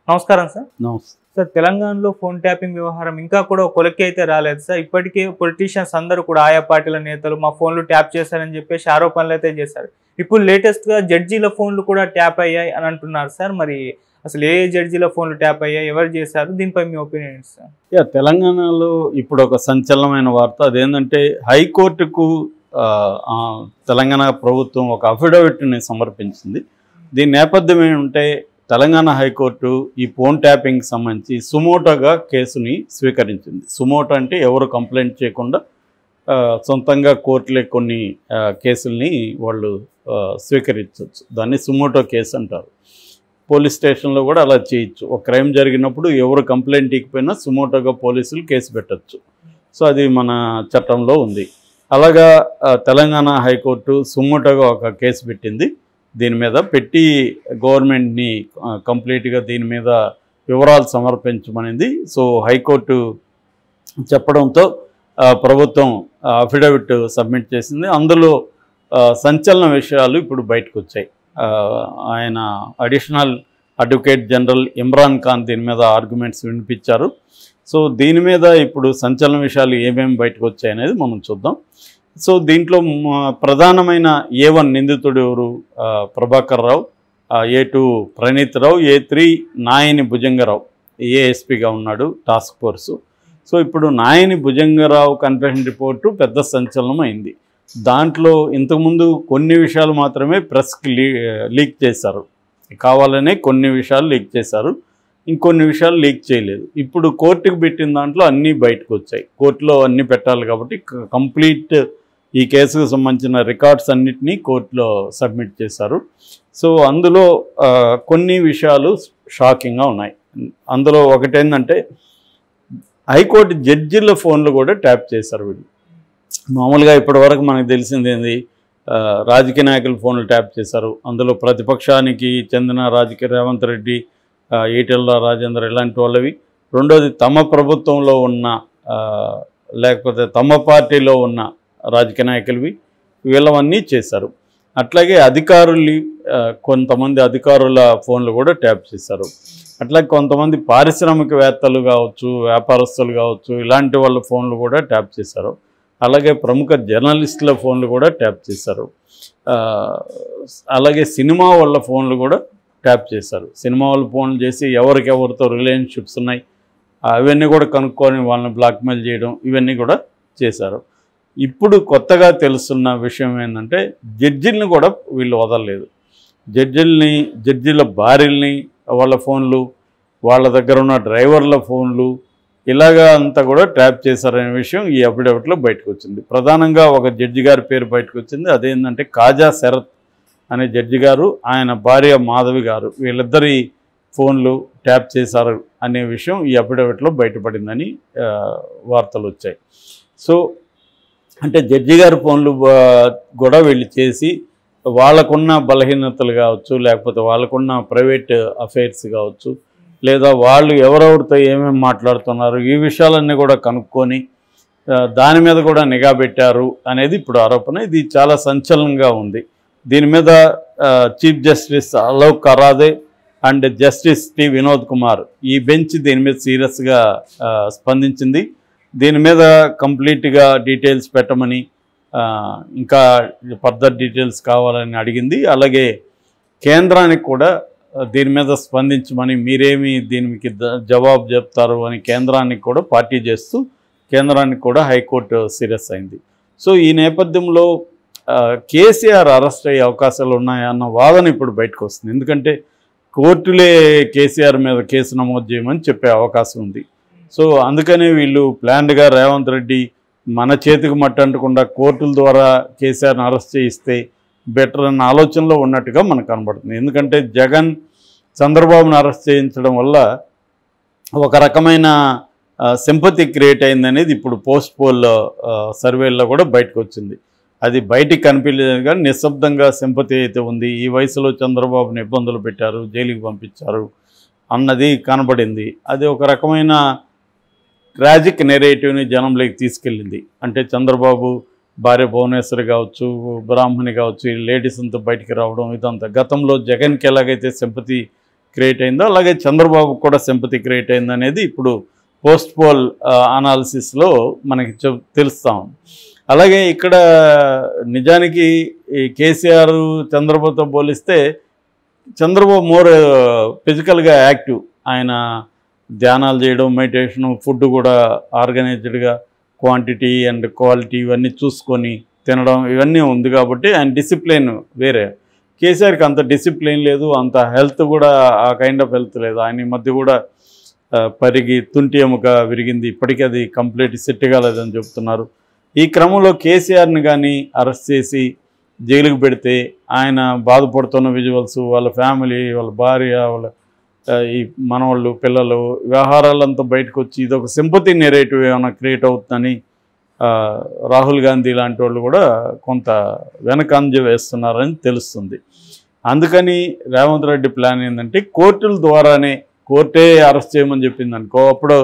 నమస్కారం సార్. నమస్తే. సార్, తెలంగాణలో ఫోన్ ట్యాపింగ్ వ్యవహారం ఇంకా కూడా కొలిక్కి అయితే రాలేదు సార్. ఇప్పటికే పొలిటీషియన్స్ అందరూ కూడా ఆయా పార్టీల నేతలు మా ఫోన్లు ట్యాప్ చేశారని చెప్పేసి ఆరోపణలు అయితే చేశారు. ఇప్పుడు లేటెస్ట్గా జడ్జీల ఫోన్లు కూడా ట్యాప్ అయ్యాయి అని అంటున్నారు సార్. మరి అసలు ఏ జడ్జీల ఫోన్లు ట్యాప్ అయ్యాయి, ఎవరు చేశారు, దీనిపై మీ ఒపీనియన్ సార్? తెలంగాణలో ఇప్పుడు ఒక సంచలనమైన వార్త అదేంటంటే హైకోర్టుకు తెలంగాణ ప్రభుత్వం ఒక అఫిడవిట్ని సమర్పించింది. దీని నేపథ్యం ఏంటంటే తెలంగాణ హైకోర్టు ఈ ఫోన్ ట్యాపింగ్కి సంబంధించి సుమోటోగా కేసుని స్వీకరించింది. సుమోటో అంటే ఎవరు కంప్లైంట్ చేయకుండా సొంతంగా కోర్టులే కొన్ని కేసుల్ని వాళ్ళు స్వీకరించవచ్చు. దాన్ని సుమోటో కేసు అంటారు. పోలీస్ స్టేషన్లో కూడా అలా చేయొచ్చు. ఒక క్రైమ్ జరిగినప్పుడు ఎవరు కంప్లైంట్ ఇవ్వకపోయినా సుమోటోగా పోలీసులు కేసు పెట్టచ్చు. సో అది మన చట్టంలో ఉంది. అలాగా తెలంగాణ హైకోర్టు సుమోటోగా ఒక కేసు పెట్టింది. దీని మీద పెట్టి గవర్నమెంట్ని కంప్లీట్గా దీని మీద వివరాలు సమర్పించమనింది. సో హైకోర్టు చెప్పడంతో ప్రభుత్వం అఫిడవిట్ సబ్మిట్ చేసింది. అందులో సంచలన విషయాలు ఇప్పుడు బయటకు వచ్చాయి. ఆయన additional advocate general Imran Khan దీని మీద ఆర్గ్యుమెంట్స్ వినిపించారు. సో దీని మీద ఇప్పుడు సంచలన విషయాలు ఏమేమి బయటకు వచ్చాయనేది మనం చూద్దాం. సో దీంట్లో ప్రధానమైన A1 నిందితుడు ఎవరు? ప్రభాకర్ రావు, A2 ప్రణీత్ రావు, A3 నాయని భుజంగరావు ఏఎస్పీగా ఉన్నాడు టాస్క్ ఫోర్సు. సో ఇప్పుడు నాయని భుజంగరావు కన్ఫెషన్ రిపోర్టు పెద్ద సంచలనం అయింది. దాంట్లో ఇంతకుముందు కొన్ని విషయాలు మాత్రమే ప్రెస్కి లీక్ చేశారు. కావాలనే కొన్ని విషయాలు లీక్ చేశారు, ఇంకొన్ని విషయాలు లీక్ చేయలేదు. ఇప్పుడు కోర్టుకు పెట్టిన దాంట్లో అన్నీ బయటకు వచ్చాయి. కోర్టులో అన్నీ పెట్టాలి కాబట్టి కంప్లీట్ ఈ కేసుకు సంబంధించిన రికార్డ్స్ అన్నిటినీ కోర్టులో సబ్మిట్ చేశారు. సో అందులో కొన్ని విషయాలు షాకింగ్గా ఉన్నాయి. అందులో ఒకటేంటంటే హైకోర్టు జడ్జిల ఫోన్లు కూడా ట్యాప్ చేశారు వీళ్ళు. మామూలుగా ఇప్పటివరకు మనకు తెలిసింది ఏంది, రాజకీయ నాయకుల ఫోన్లు ట్యాప్ చేశారు. అందులో ప్రతిపక్షానికి చెందిన రాజకీయ రేవంత్ రెడ్డి, ఈటెల రాజేందర్ ఇలాంటి వాళ్ళవి. రెండోది తమ ప్రభుత్వంలో ఉన్న లేకపోతే తమ పార్టీలో ఉన్న రాజకీయ నాయకులవి, వీళ్ళవన్నీ చేశారు. అట్లాగే అధికారులు కొంతమంది అధికారుల ఫోన్లు కూడా ట్యాప్ చేశారు. అట్లాగే కొంతమంది పారిశ్రామికవేత్తలు కావచ్చు, వ్యాపారస్తులు కావచ్చు, ఇలాంటి వాళ్ళ ఫోన్లు కూడా ట్యాప్ చేశారు. అలాగే ప్రముఖ జర్నలిస్టుల ఫోన్లు కూడా ట్యాప్ చేశారు. అలాగే సినిమా వాళ్ళ ఫోన్లు కూడా ట్యాప్ చేశారు. సినిమా వాళ్ళ ఫోన్లు చేసి ఎవరికెవరితో రిలేషన్షిప్స్ ఉన్నాయి అవన్నీ కూడా కనుక్కొని వాళ్ళని బ్లాక్మెయిల్ చేయడం, ఇవన్నీ కూడా చేశారు. ఇప్పుడు కొత్తగా తెలుస్తున్న విషయం ఏంటంటే జడ్జిల్ని కూడా వీళ్ళు వదలలేదు. జడ్జిల భార్యల్ని వాళ్ళ ఫోన్లు, వాళ్ళ దగ్గర ఉన్న డ్రైవర్ల ఫోన్లు, ఇలాగా అంతా కూడా ట్యాప్ చేశారనే విషయం ఈ అఫిడవిట్లో బయటకు వచ్చింది. ప్రధానంగా ఒక జడ్జి గారి పేరు బయటకు వచ్చింది. అదేంటంటే కాజా శరత్ అనే జడ్జి గారు, ఆయన భార్య మాధవి గారు, వీళ్ళిద్దరి ఫోన్లు ట్యాప్ చేశారు అనే విషయం ఈ అఫిడవిట్లో బయటపడిందని వార్తలు వచ్చాయి. సో అంటే జడ్జి గారి ఫోన్లు కూడా వీళ్ళు చేసి వాళ్ళకున్న బలహీనతలు కావచ్చు, లేకపోతే వాళ్ళకున్న ప్రైవేట్ అఫైర్స్ కావచ్చు, లేదా వాళ్ళు ఎవరెవరితో ఏమేమి మాట్లాడుతున్నారు, ఈ విషయాలన్నీ కూడా కనుక్కొని దాని మీద కూడా నిఘా పెట్టారు అనేది ఇప్పుడు ఆరోపణ. ఇది చాలా సంచలనంగా ఉంది. దీని మీద chief justice Alok Aradhe and justice T Vinod Kumar ఈ బెంచ్ దీని మీద సీరియస్గా స్పందించింది. దీని మీద కంప్లీట్గా డీటెయిల్స్ పెట్టమని, ఇంకా ఫర్దర్ డీటెయిల్స్ కావాలని అడిగింది. అలాగే కేంద్రానికి కూడా దీని మీద స్పందించమని, మీరేమి దీనికి జవాబు చెప్తారు అని కేంద్రానికి కూడా పార్టీ చేస్తూ కేంద్రానికి కూడా హైకోర్టు సీరియస్ అయింది. సో ఈ నేపథ్యంలో కేసీఆర్ అరెస్ట్ అయ్యే అవకాశాలు ఉన్నాయన్న వాదన ఇప్పుడు బయటకు వస్తుంది. ఎందుకంటే కోర్టులే కేసీఆర్ మీద కేసు నమోదు చేయమని చెప్పే అవకాశం ఉంది. సో అందుకనే వీళ్ళు ప్లాన్డ్గా రేవంత్ రెడ్డి మన చేతికి మట్టంటకుండా కోర్టుల ద్వారా కేసీఆర్ని అరెస్ట్ చేయిస్తే బెటర్ అన్న ఆలోచనలో ఉన్నట్టుగా మనకు కనబడుతుంది. ఎందుకంటే జగన్ చంద్రబాబును అరెస్ట్ చేయించడం వల్ల ఒక రకమైన సింపతి క్రియేట్ అయిందనేది ఇప్పుడు పోస్ట్ పోల్ సర్వేల్లో కూడా బయటకు వచ్చింది. అది బయటికి కనిపించలేదు కానీ నిశ్శబ్దంగా సింపతి అయితే ఉంది. ఈ వయసులో చంద్రబాబుని ఇబ్బందులు పెట్టారు, జైలుకి పంపించారు అన్నది కనబడింది. అది ఒక రకమైన ట్రాజిక్ నెరేటివ్ని జనంలోకి తీసుకెళ్ళింది. అంటే చంద్రబాబు భార్య భువనేశ్వరి కావచ్చు, బ్రాహ్మణి కావచ్చు, లేడీస్ అంతా బయటికి రావడం, ఇదంతా గతంలో జగన్కి ఎలాగైతే సింపతి క్రియేట్ అయిందో అలాగే చంద్రబాబు కూడా సింపతి క్రియేట్ అయింది అనేది ఇప్పుడు పోస్ట్ పోల్ అనాలిసిస్లో మనకి తెలుస్తాం. అలాగే ఇక్కడ నిజానికి ఈ కేసీఆర్ చంద్రబాబుతో పోలిస్తే చంద్రబాబు మోర్ ఫిజికల్గా యాక్టివ్. ఆయన ధ్యానాలు చేయడం, మెడిటేషను, ఫుడ్ కూడా ఆర్గనైజ్డ్గా క్వాంటిటీ అండ్ క్వాలిటీ ఇవన్నీ చూసుకొని తినడం ఇవన్నీ ఉంది కాబట్టి ఆయన డిసిప్లిన్ వేరే. కేసీఆర్కి అంత డిసిప్లిన్ లేదు, అంత హెల్త్ కూడా ఆ కైండ్ ఆఫ్ హెల్త్ లేదు. ఆయన ఈ మధ్య కూడా పరిగి తుంటి ఎముక విరిగింది, ఇప్పటికీ అది కంప్లీట్ సెట్ కాలేదని చెప్తున్నారు. ఈ క్రమంలో కేసీఆర్ని కానీ అరెస్ట్ చేసి జైలుకు పెడితే ఆయన బాధపడుతున్న విజువల్స్, వాళ్ళ ఫ్యామిలీ, వాళ్ళ భార్య, వాళ్ళ ఈ మనవాళ్ళు, పిల్లలు వ్యవహారాలంతా బయటకు వచ్చి ఇదొక సింపతి నెరేటివ్ ఏమైనా క్రియేట్ అవుతుందని రాహుల్ గాంధీ లాంటి వాళ్ళు కూడా కొంత వెనకంజ వేస్తున్నారని తెలుస్తుంది. అందుకని రేవంత్ రెడ్డి ప్లాన్ ఏంటంటే కోర్టుల ద్వారానే, కోర్టే అరెస్ట్ చేయమని చెప్పింది అనుకో, అప్పుడు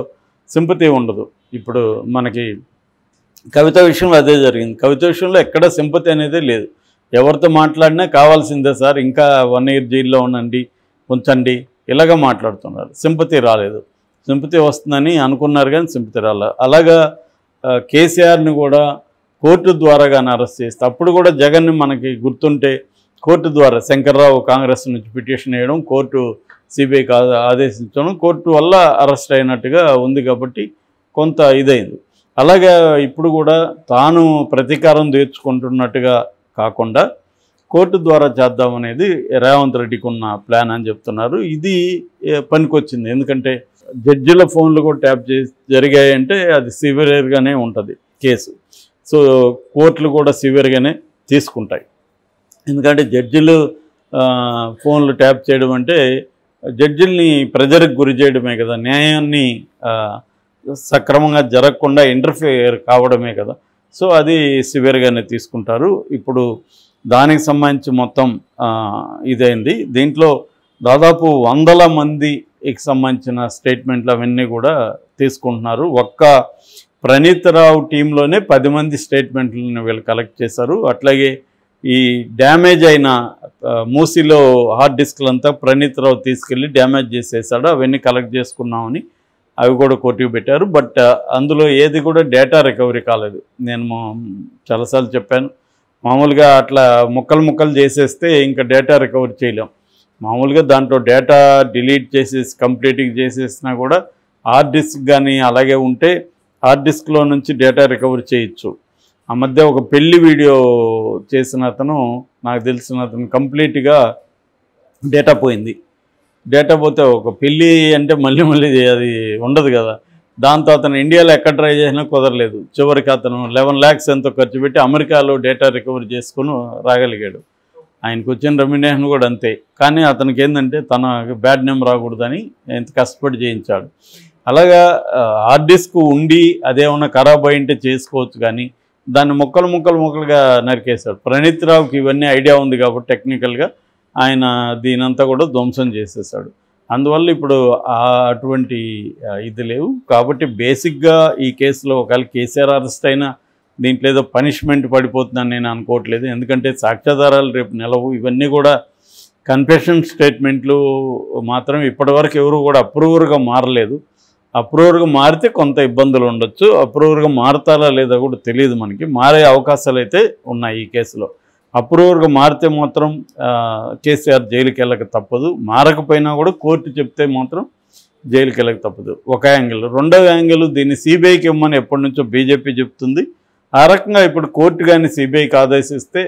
సింపతి ఉండదు. ఇప్పుడు మనకి కవిత విషయంలో అదే జరిగింది. కవిత విషయంలో ఎక్కడ సింపతి అనేది లేదు. ఎవరితో మాట్లాడినా కావాల్సిందే సార్, ఇంకా 1 year జైల్లో ఉంచండి ఇలాగ మాట్లాడుతున్నారు. సింపతి రాలేదు. సింపతి వస్తుందని అనుకున్నారు కానీ సింపతి రాలేదు. అలాగా కేసీఆర్ని కూడా కోర్టు ద్వారా కానీ అరెస్ట్ చేస్తే, అప్పుడు కూడా జగన్ని మనకి గుర్తుంటే కోర్టు ద్వారా శంకర్రావు కాంగ్రెస్ నుంచి పిటిషన్ వేయడం, కోర్టు సిబిఐకి ఆదేశించడం, కోర్టు వల్ల అరెస్ట్ అయినట్టుగా ఉంది కాబట్టి కొంత ఇదైంది. అలాగే ఇప్పుడు కూడా తాను ప్రతీకారం తీర్చుకుంటున్నట్టుగా కాకుండా కోర్టు ద్వారా చేద్దామనేది రేవంత్ రెడ్డికి ఉన్న ప్లాన్ అని చెప్తున్నారు. ఇది పనికొచ్చింది. ఎందుకంటే జడ్జిల ఫోన్లు కూడా ట్యాప్ చేసి జరిగాయంటే అది సివియర్గానే ఉంటుంది కేసు. సో కోర్టులు కూడా సివియర్గానే తీసుకుంటాయి. ఎందుకంటే జడ్జిలు ఫోన్లు ట్యాప్ చేయడం అంటే జడ్జిల్ని ప్రెజర్కి గురి చేయడమే కదా, న్యాయాన్ని సక్రమంగా జరగకుండా ఇంటర్ఫియర్ కావడమే కదా. సో అది సివియర్గానే తీసుకుంటారు. ఇప్పుడు దానికి సంబంధించి మొత్తం ఇదైంది. దీంట్లో దాదాపు 100 మందికి సంబంధించిన స్టేట్మెంట్లు అవన్నీ కూడా తీసుకుంటున్నారు. ఒక్క ప్రణీత్ రావు టీంలోనే 10 మంది స్టేట్మెంట్లను వీళ్ళు కలెక్ట్ చేశారు. అట్లాగే ఈ డ్యామేజ్ అయిన మూసీలో హార్డ్ డిస్క్లంతా ప్రణీత్ రావు తీసుకెళ్ళి డ్యామేజ్ చేసేసాడు. అవన్నీ కలెక్ట్ చేసుకున్నామని అవి కూడా కోర్టుకు పెట్టారు. బట్ అందులో ఏది కూడా డేటా రికవరీ కాలేదు. నేను చాలాసార్లు చెప్పాను, మామూలుగా అట్లా ముక్కలు చేసేస్తే ఇంకా డేటా రికవరీ చేయలేం. మామూలుగా దాంట్లో డేటా డిలీట్ చేసేసి కంప్లీట్గా చేసేసినా కూడా హార్డ్ డిస్క్ కానీ అలాగే ఉంటే హార్డ్ డిస్క్లో నుంచి డేటా రికవరీ చేయొచ్చు. ఆ మధ్య ఒక పెళ్లి వీడియో చేసిన అతను, నాకు తెలిసిన అతను కంప్లీట్గా డేటా పోయింది. డేటా పోతే ఒక పెళ్ళి అంటే మళ్ళీ అది ఉండదు కదా. దాంతో అతను ఇండియాలో ఎక్కడ ట్రై చేసినా కుదరలేదు. చివరికి అతను 11 lakhs ఎంతో ఖర్చు పెట్టి అమెరికాలో డేటా రికవరీ చేసుకుని రాగలిగాడు. ఆయనకు వచ్చిన రెమ్యునరేషన్ కూడా అంతే. కానీ అతనికి ఏంటంటే తన బ్యాడ్ నేమ్ రాకూడదని ఎంత కష్టపడి చేయించాడు. అలాగా హార్డ్ డిస్క్ ఉండి అదేమన్నా ఖరాబ్ అయింటే చేసుకోవచ్చు, కానీ దాన్ని ముక్కలుగా నరికేశాడు. ప్రణీత్ రావుకి ఇవన్నీ ఐడియా ఉంది కాబట్టి టెక్నికల్గా ఆయన దీనంతా కూడా ధ్వంసం చేసేసాడు. అందువల్ల ఇప్పుడు అటువంటి ఇది లేవు. కాబట్టి బేసిక్గా ఈ కేసులో ఒకవేళ కేసీఆర్ అరెస్ట్ అయినా దీంట్లో ఏదో పనిష్మెంట్ పడిపోతుందని నేను అనుకోవట్లేదు. ఎందుకంటే సాక్ష్యాధారాలు రేపు నిలవు. ఇవన్నీ కూడా కన్ఫెషన్ స్టేట్మెంట్లు మాత్రం ఇప్పటివరకు ఎవరు కూడా అప్రూవర్గా మారలేదు. అప్రూవర్గా మారితే కొంత ఇబ్బందులు ఉండొచ్చు. అప్రూవర్గా మారుతారా లేదా కూడా తెలియదు మనకి. మారే అవకాశాలు అయితే ఉన్నాయి ఈ కేసులో. అప్రూవర్గా మారితే మాత్రం కేసీఆర్ జైలుకి వెళ్ళక తప్పదు. మారకపోయినా కూడా కోర్టు చెప్తే మాత్రం జైలుకి వెళ్ళక తప్పదు. ఒక యాంగిల్. రెండవ యాంగిల్, దీన్ని సిబిఐకి ఇవ్వమని ఎప్పటి నుంచో బీజేపీ చెప్తుంది. ఆ రకంగా ఇప్పుడు కోర్టు కానీ సిబిఐకి ఆదేశిస్తే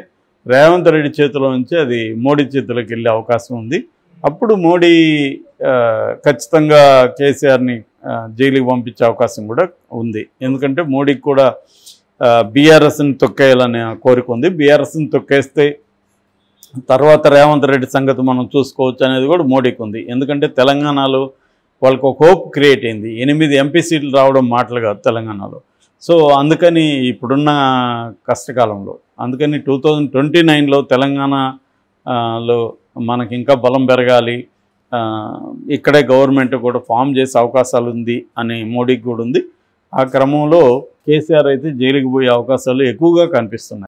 రేవంత్ రెడ్డి చేతిలో నుంచి అది మోడీ చేతిలోకి వెళ్ళే అవకాశం ఉంది. అప్పుడు మోడీ ఖచ్చితంగా కేసీఆర్ని జైలుకి పంపించే అవకాశం కూడా ఉంది. ఎందుకంటే మోడీకి కూడా బీఆర్ఎస్ని తొక్కేయాలనే కోరిక ఉంది. బీఆర్ఎస్ని తొక్కేస్తే తర్వాత రేవంత్ రెడ్డి సంగతి మనం చూసుకోవచ్చు అనేది కూడా మోడీకి ఉంది. ఎందుకంటే తెలంగాణలో వాళ్ళకు ఒక హోప్ క్రియేట్ అయింది. 8 ఎంపీ సీట్లు రావడం మాటలు కాదు తెలంగాణలో. సో అందుకని ఇప్పుడున్న కష్టకాలంలో, అందుకని 2029లో తెలంగాణలో మనకి ఇంకా బలం పెరగాలి, ఇక్కడే గవర్నమెంట్ కూడా ఫామ్ చేసే అవకాశాలు ఉంది అని మోడీకి కూడా ఉంది. ఆ క్రమంలో కేసీఆర్ అయితే జైలుకి పోయే అవకాశాలు ఎక్కువగా కనిపిస్తున్నాయి.